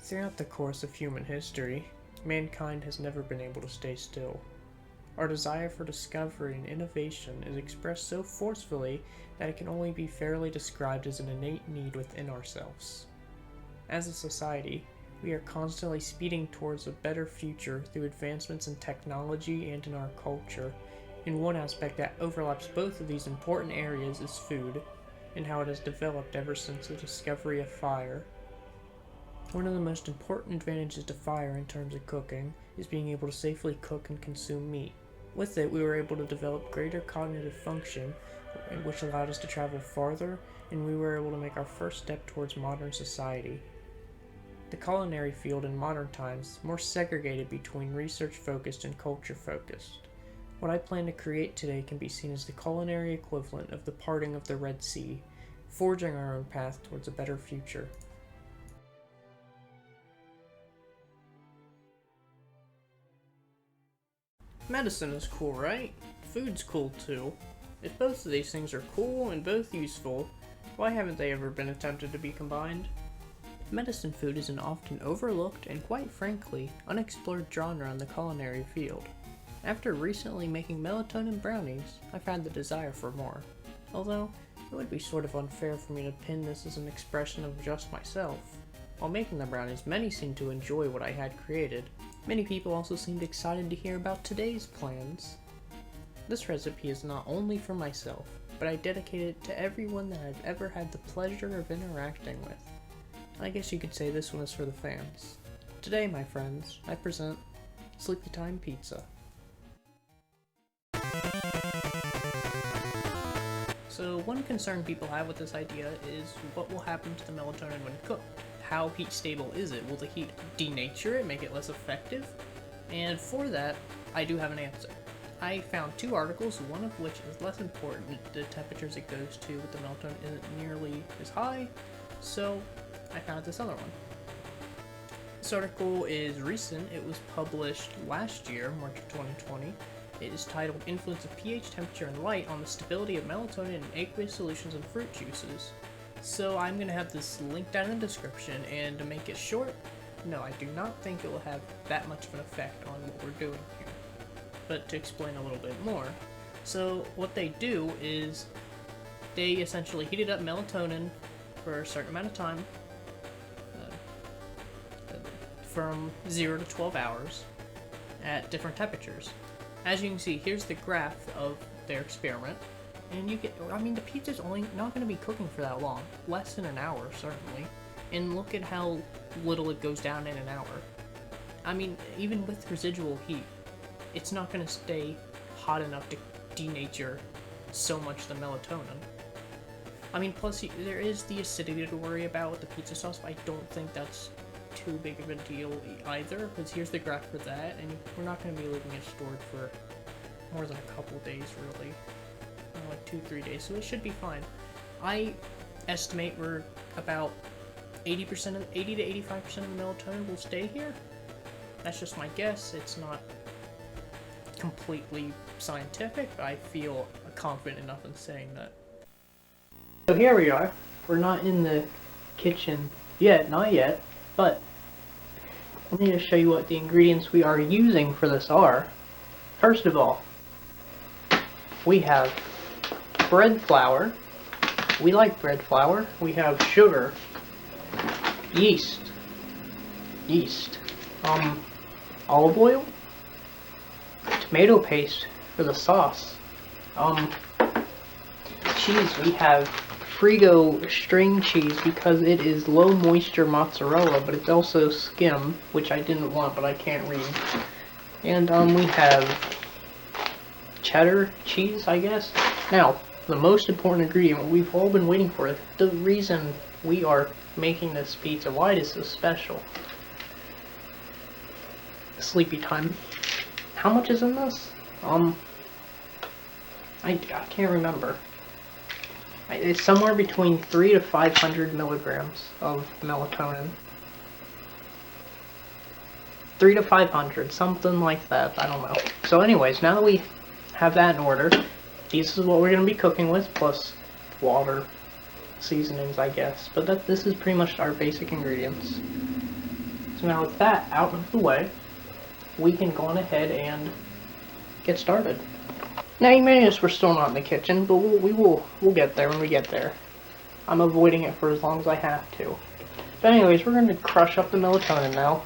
Throughout the course of human history, mankind has never been able to stay still. Our desire for discovery and innovation is expressed so forcefully that it can only be fairly described as an innate need within ourselves. As a society, we are constantly speeding towards a better future through advancements in technology and in our culture, and one aspect that overlaps both of these important areas is food, and how it has developed ever since the discovery of fire. One of the most important advantages to fire in terms of cooking is being able to safely cook and consume meat. With it, we were able to develop greater cognitive function, which allowed us to travel farther, and we were able to make our first step towards modern society. The culinary field in modern times is more segregated between research-focused and culture-focused. What I plan to create today can be seen as the culinary equivalent of the parting of the Red Sea, forging our own path towards a better future. Medicine is cool, right? Food's cool too. If both of these things are cool and both useful, why haven't they ever been attempted to be combined? Medicine food is an often overlooked and, quite frankly, unexplored genre in the culinary field. After recently making melatonin brownies, I've had the desire for more. Although, it would be sort of unfair for me to pin this as an expression of just myself. While making the brownies, many seemed to enjoy what I had created. Many people also seemed excited to hear about today's plans. This recipe is not only for myself, but I dedicate it to everyone that I've ever had the pleasure of interacting with. I guess you could say this one is for the fans. Today, my friends, I present Sleepytime Pizza. So one concern people have with this idea is what will happen to the melatonin when cooked? How heat stable is it? Will the heat denature it, make it less effective? And for that, I do have an answer. I found two articles, one of which is less important. The temperatures it goes to with the melatonin isn't nearly as high, so I found this other one. This article is recent. It was published last year, March of 2020. It is titled Influence of pH, Temperature, and Light on the Stability of Melatonin in Aqueous Solutions and Fruit Juices. So I'm going to have this linked down in the description, and to make it short, no, I do not think it will have that much of an effect on what we're doing here. But to explain a little bit more, so what they do is they essentially heated up melatonin for a certain amount of time, from 0 to 12 hours at different temperatures. As you can see, here's the graph of their experiment. And you get, the pizza's only not going to be cooking for that long. Less than an hour, certainly. And look at how little it goes down in an hour. Even with residual heat, it's not going to stay hot enough to denature so much the melatonin. Plus there is the acidity to worry about with the pizza sauce, but I don't think that's too big of a deal either, because here's the graph for that, and we're not going to be leaving it stored for more than a couple days, really. Like 2-3 days, so it should be fine. I estimate we're about 80 to 85% of the melatonin will stay here. That's just my guess. It's not completely scientific, but I feel confident enough in saying that. So here we are. We're not in the kitchen yet, not yet, but I need to show you what the ingredients we are using for this are. First of all, we have bread flour. We like bread flour. We have sugar, yeast, olive oil, tomato paste for the sauce, cheese. We have Frigo string cheese because it is low moisture mozzarella, but it's also skim, which I didn't want, but I can't read. And we have cheddar cheese, I guess. Now, the most important ingredient, what we've all been waiting for, the reason we are making this pizza, why it is so special. Sleepytime. How much is in this? I can't remember. It's somewhere between 300 to 500 milligrams of melatonin. 300 to 500, something like that, I don't know. So anyways, now that we have that in order, this is what we're going to be cooking with, plus water, seasonings, I guess. But this is pretty much our basic ingredients. So now with that out of the way, we can go on ahead and get started. Now you may notice we're still not in the kitchen, but we'll get there when we get there. I'm avoiding it for as long as I have to. But anyways, we're going to crush up the melatonin now.